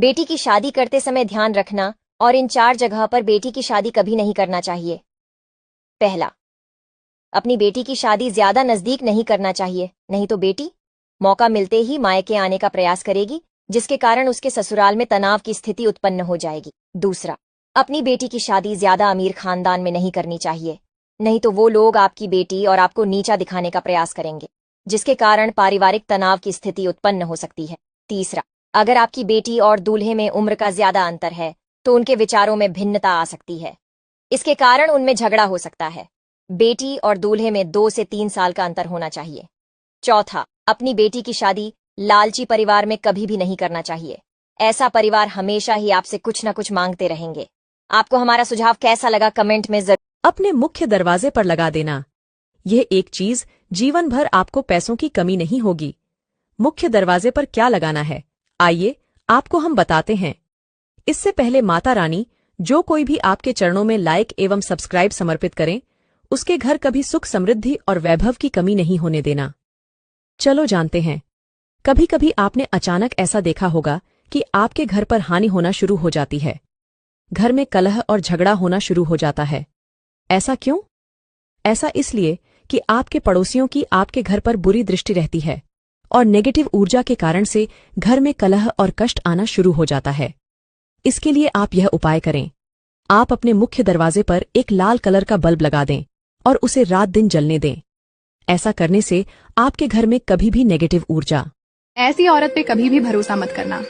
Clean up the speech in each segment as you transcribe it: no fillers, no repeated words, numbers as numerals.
बेटी की शादी करते समय ध्यान रखना और इन 4 जगह पर बेटी की शादी कभी नहीं करना चाहिए। पहला, अपनी बेटी की शादी ज्यादा नजदीक नहीं करना चाहिए, नहीं तो बेटी मौका मिलते ही मायके आने का प्रयास करेगी, जिसके कारण उसके ससुराल में तनाव की स्थिति उत्पन्न हो जाएगी। दूसरा, अपनी बेटी की शादी ज्यादा अमीर खानदान में नहीं करनी चाहिए, नहीं तो वो लोग आपकी बेटी और आपको नीचा दिखाने का प्रयास करेंगे, जिसके कारण पारिवारिक तनाव की स्थिति उत्पन्न हो सकती है। तीसरा, अगर आपकी बेटी और दूल्हे में उम्र का ज्यादा अंतर है तो उनके विचारों में भिन्नता आ सकती है, इसके कारण उनमें झगड़ा हो सकता है। बेटी और दूल्हे में 2 से 3 साल का अंतर होना चाहिए। चौथा, अपनी बेटी की शादी लालची परिवार में कभी भी नहीं करना चाहिए। ऐसा परिवार हमेशा ही आपसे कुछ न कुछ मांगते रहेंगे। आपको हमारा सुझाव कैसा लगा कमेंट में जरूर। अपने मुख्य दरवाजे पर लगा देना। यह एक चीज जीवन भर आपको पैसों की कमी नहीं होगी। मुख्य दरवाजे पर क्या लगाना है, आइए आपको हम बताते हैं। इससे पहले माता रानी जो कोई भी आपके चरणों में लाइक एवं सब्सक्राइब समर्पित करें, उसके घर कभी सुख समृद्धि और वैभव की कमी नहीं होने देना। चलो जानते हैं। कभी कभी आपने अचानक ऐसा देखा होगा कि आपके घर पर हानि होना शुरू हो जाती है। घर में कलह और झगड़ा होना शुरू हो जाता है। ऐसा क्यों? ऐसा इसलिए कि आपके पड़ोसियों की आपके घर पर बुरी दृष्टि रहती है और नेगेटिव ऊर्जा के कारण से घर में कलह और कष्ट आना शुरू हो जाता है। इसके लिए आप यह उपाय करें। आप अपने मुख्य दरवाजे पर एक लाल कलर का बल्ब लगा दें और उसे रात दिन जलने दें। ऐसा करने से आपके घर में कभी भी नेगेटिव ऊर्जा। ऐसी औरत पे कभी भी भरोसा मत करना।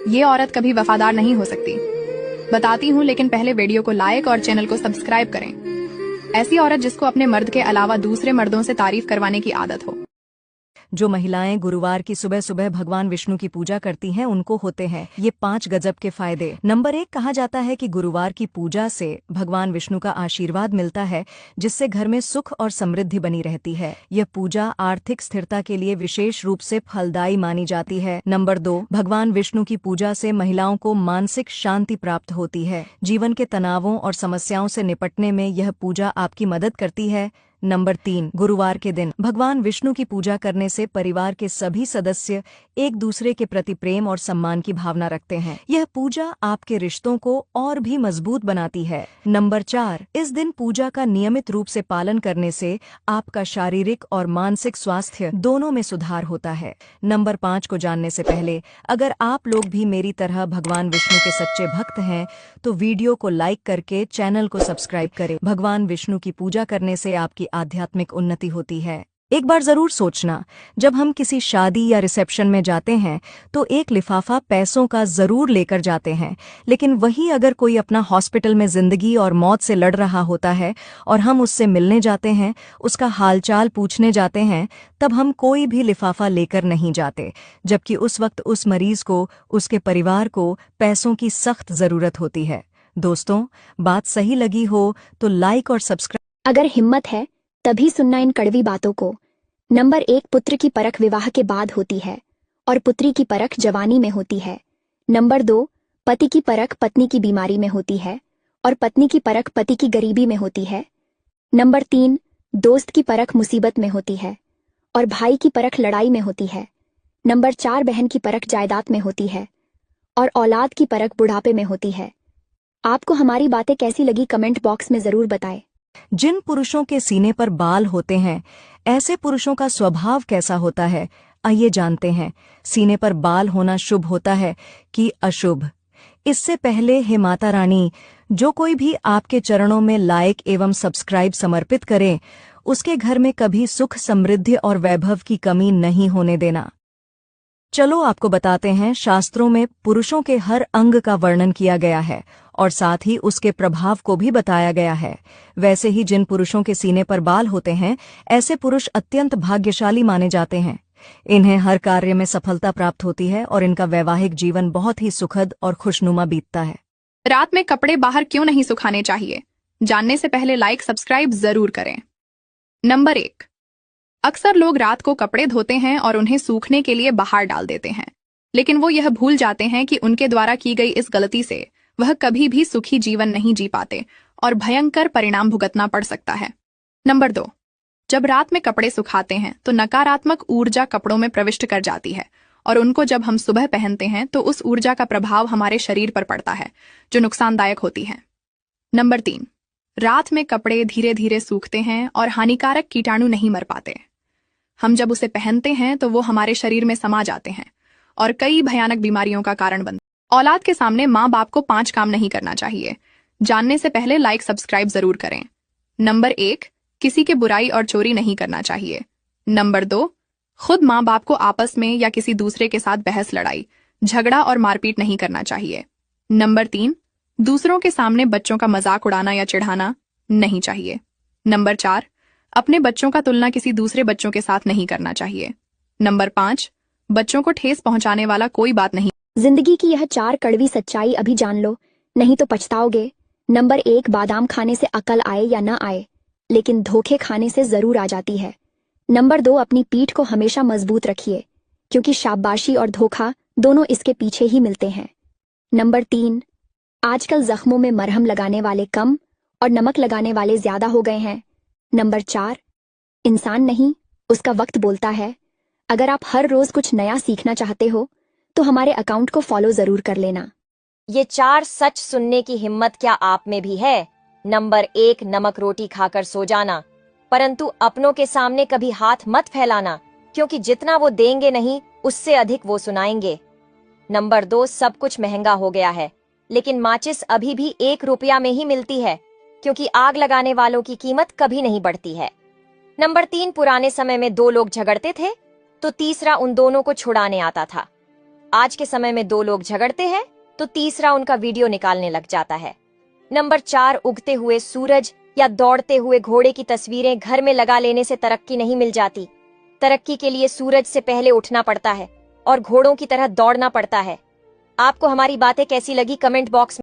ये औरत कभी वफादार नहीं हो सकती। बताती हूँ, लेकिन पहले वीडियो को लाइक और चैनल को सब्सक्राइब करें। ऐसी औरत जिसको अपने मर्द के अलावा दूसरे मर्दों से तारीफ करवाने की आदत हो। जो महिलाएं गुरुवार की सुबह सुबह भगवान विष्णु की पूजा करती हैं उनको होते हैं ये 5 गजब के फायदे। नंबर 1, कहा जाता है कि गुरुवार की पूजा से भगवान विष्णु का आशीर्वाद मिलता है, जिससे घर में सुख और समृद्धि बनी रहती है। यह पूजा आर्थिक स्थिरता के लिए विशेष रूप से फलदायी मानी जाती है। नंबर 2, भगवान विष्णु की पूजा से महिलाओं को मानसिक शांति प्राप्त होती है। जीवन के तनावों और समस्याओं से निपटने में यह पूजा आपकी मदद करती है। नंबर 3, गुरुवार के दिन भगवान विष्णु की पूजा करने से परिवार के सभी सदस्य एक दूसरे के प्रति प्रेम और सम्मान की भावना रखते हैं। यह पूजा आपके रिश्तों को और भी मजबूत बनाती है। नंबर 4, इस दिन पूजा का नियमित रूप से पालन करने से आपका शारीरिक और मानसिक स्वास्थ्य दोनों में सुधार होता है। नंबर 5 को जानने से पहले अगर आप लोग भी मेरी तरह भगवान विष्णु के सच्चे भक्त हैं तो वीडियो को लाइक करके चैनल को सब्सक्राइब करें। भगवान विष्णु की पूजा करने से आपकी आध्यात्मिक उन्नति होती है। एक बार जरूर सोचना, जब हम किसी शादी या रिसेप्शन में जाते हैं तो एक लिफाफा पैसों का जरूर लेकर जाते हैं, लेकिन वही अगर कोई अपना हॉस्पिटल में जिंदगी और मौत से लड़ रहा होता है और हम उससे मिलने जाते हैं, उसका हालचाल पूछने जाते हैं, तब हम कोई भी लिफाफा लेकर नहीं जाते, जबकि उस वक्त उस मरीज को, उसके परिवार को पैसों की सख्त जरूरत होती है। दोस्तों, बात सही लगी हो तो लाइक और सब्सक्राइब। अगर हिम्मत है तभी सुनना इन कड़वी बातों को। नंबर 1, पुत्र की परख विवाह के बाद होती है और पुत्री की परख जवानी में होती है। नंबर 2, पति की परख पत्नी की बीमारी में होती है और पत्नी की परख पति की गरीबी में होती है। नंबर 3, दोस्त की परख मुसीबत में होती है और भाई की परख लड़ाई में होती है। नंबर 4, बहन की परख जायदाद में होती है और औलाद की परख बुढ़ापे में होती है। आपको हमारी बातें कैसी लगी कमेंट बॉक्स में जरूर बताएं। जिन पुरुषों के सीने पर बाल होते हैं, ऐसे पुरुषों का स्वभाव कैसा होता है, आइए जानते हैं। सीने पर बाल होना शुभ होता है कि अशुभ? इससे पहले हे माता रानी, जो कोई भी आपके चरणों में लाइक एवं सब्सक्राइब समर्पित करे, उसके घर में कभी सुख समृद्धि और वैभव की कमी नहीं होने देना। चलो आपको बताते हैं, शास्त्रों में पुरुषों के हर अंग का वर्णन किया गया है और साथ ही उसके प्रभाव को भी बताया गया है। वैसे ही जिन पुरुषों के सीने पर बाल होते हैं, ऐसे पुरुष अत्यंत भाग्यशाली माने जाते हैं। इन्हें हर कार्य में सफलता प्राप्त होती है और इनका वैवाहिक जीवन बहुत ही सुखद और खुशनुमा बीतता है। रात में कपड़े बाहर क्यों नहीं सुखाने चाहिए, जानने से पहले लाइक सब्सक्राइब जरूर करें। नंबर 1, अक्सर लोग रात को कपड़े धोते हैं और उन्हें सूखने के लिए बाहर डाल देते हैं, लेकिन वो यह भूल जाते हैं कि उनके द्वारा की गई इस गलती से वह कभी भी सुखी जीवन नहीं जी पाते और भयंकर परिणाम भुगतना पड़ सकता है। नंबर 2, जब रात में कपड़े सुखाते हैं तो नकारात्मक ऊर्जा कपड़ों में प्रविष्ट कर जाती है और उनको जब हम सुबह पहनते हैं तो उस ऊर्जा का प्रभाव हमारे शरीर पर पड़ता है जो नुकसानदायक होती है। नंबर 3, रात में कपड़े धीरे धीरे सूखते हैं और हानिकारक कीटाणु नहीं मर पाते। हम जब उसे पहनते हैं तो वो हमारे शरीर में समा जाते हैं और कई भयानक बीमारियों का कारण बनते हैं। औलाद के सामने माँ बाप को 5 काम नहीं करना चाहिए। जानने से पहले लाइक सब्सक्राइब जरूर करें। नंबर 1, किसी के बुराई और चोरी नहीं करना चाहिए। नंबर 2, खुद माँ बाप को आपस में या किसी दूसरे के साथ बहस लड़ाई, झगड़ा और मारपीट नहीं करना चाहिए। नंबर 3, दूसरों के सामने बच्चों का मजाक उड़ाना या चिढ़ाना नहीं चाहिए। नंबर 4, अपने बच्चों का तुलना किसी दूसरे बच्चों के साथ नहीं करना चाहिए। नंबर 5, बच्चों को ठेस पहुंचाने वाला कोई बात नहीं। जिंदगी की यह 4 कड़वी सच्चाई अभी जान लो, नहीं तो पछताओगे। नंबर 1, बादाम खाने से अकल आए या न आए, लेकिन धोखे खाने से जरूर आ जाती है। नंबर 2, अपनी पीठ को हमेशा मजबूत रखिए, क्योंकि शाबाशी और धोखा दोनों इसके पीछे ही मिलते हैं। नंबर 3, आजकल जख्मों में मरहम लगाने वाले कम और नमक लगाने वाले ज्यादा हो गए हैं। नंबर 4, इंसान नहीं, उसका वक्त बोलता है। अगर आप हर रोज कुछ नया सीखना चाहते हो तो हमारे अकाउंट को फॉलो जरूर कर लेना। ये 4 सच सुनने की हिम्मत क्या आप में भी है? नंबर 1, नमक रोटी खाकर सो जाना, परंतु अपनों के सामने कभी हाथ मत फैलाना, क्योंकि जितना वो देंगे नहीं उससे अधिक वो सुनाएंगे। नंबर 2, सब कुछ महंगा हो गया है, लेकिन माचिस अभी भी 1 रुपया में ही मिलती है, क्योंकि आग लगाने वालों की कीमत कभी नहीं बढ़ती है। नंबर 3, पुराने समय में 2 लोग झगड़ते थे तो तीसरा उन दोनों को छुड़ाने आता था। आज के समय में 2 लोग झगड़ते हैं तो तीसरा उनका वीडियो निकालने लग जाता है। नंबर 4, उगते हुए सूरज या दौड़ते हुए घोड़े की तस्वीरें घर में लगा लेने से तरक्की नहीं मिल जाती। तरक्की के लिए सूरज से पहले उठना पड़ता है और घोड़ों की तरह दौड़ना पड़ता है। आपको हमारी बातें कैसी लगी कमेंट बॉक्स में